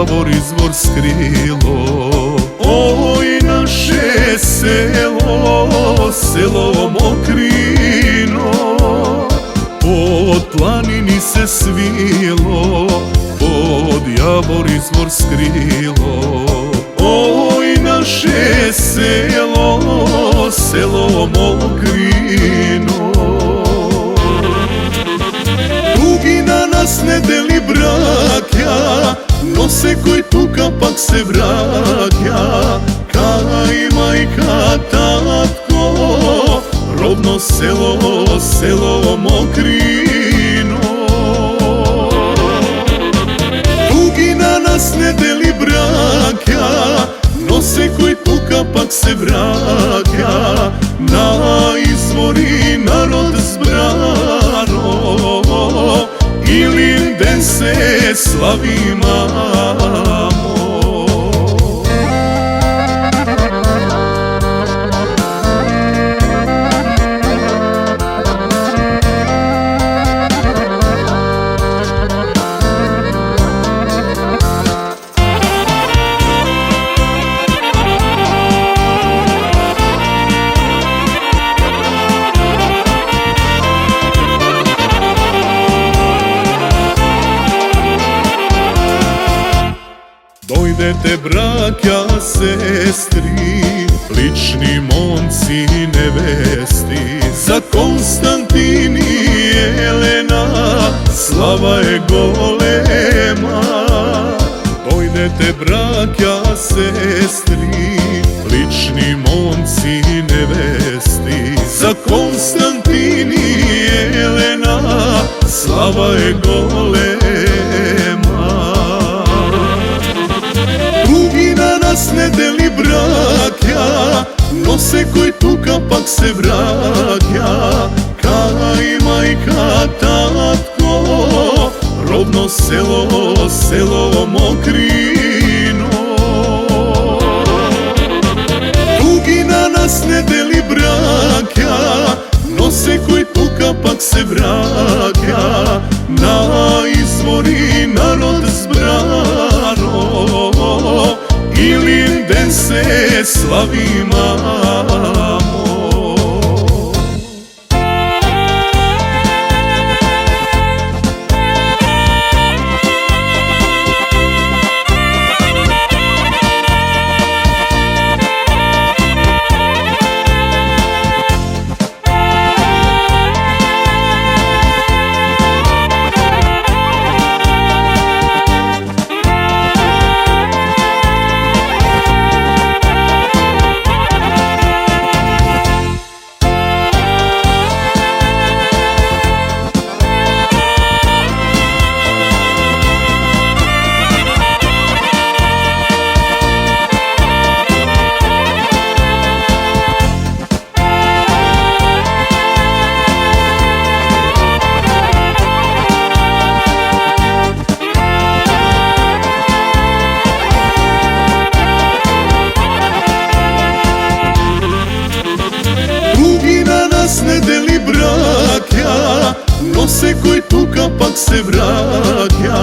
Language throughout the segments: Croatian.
Javor izvor skrilo. Oj naše selo, selo Mokrino, pod planini se svilo, pod Javor izvor skrilo. Oj naše selo, selo Mokrino, tugi na nas ne deli brakja, nose koji tuka pak se vrakja. Kaj majka, tatko, rodno selo, selo Mokrino. Tugi na nas ne deli brakja, nose koji tuka pak se vrakja. Na izvori narod zbrano, Ilin den se slavimo. Dojdete brakja, sestri, lični momci nevesti. Za Konstantin i Jelena slava je golema. Dojdete brakja, sestri, lični momci nevesti. Za Konstantin i Jelena slava je golema. Ne deli brakja, nose koji tuka pak se vrakja. Kaj majka, tatko, rodno selo, selo Mokrino. Tugi na nas ne deli brakja, nose koji tuka pak se vrakja. Na izvori narod zbrano, Ilin den se slavimo. Ne deli brakja, nose koji tuka pak se vrakja.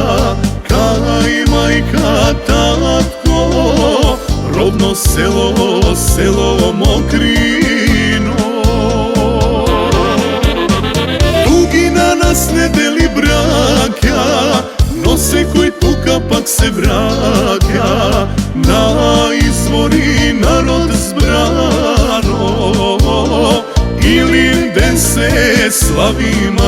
Kaj majka, tatko, rodno selo, selo Mokrino. Tugi na nas ne deli brakja, nose koji tuka pak se vrakja. Na izvori narod zbrano, Ilin den se slavimo.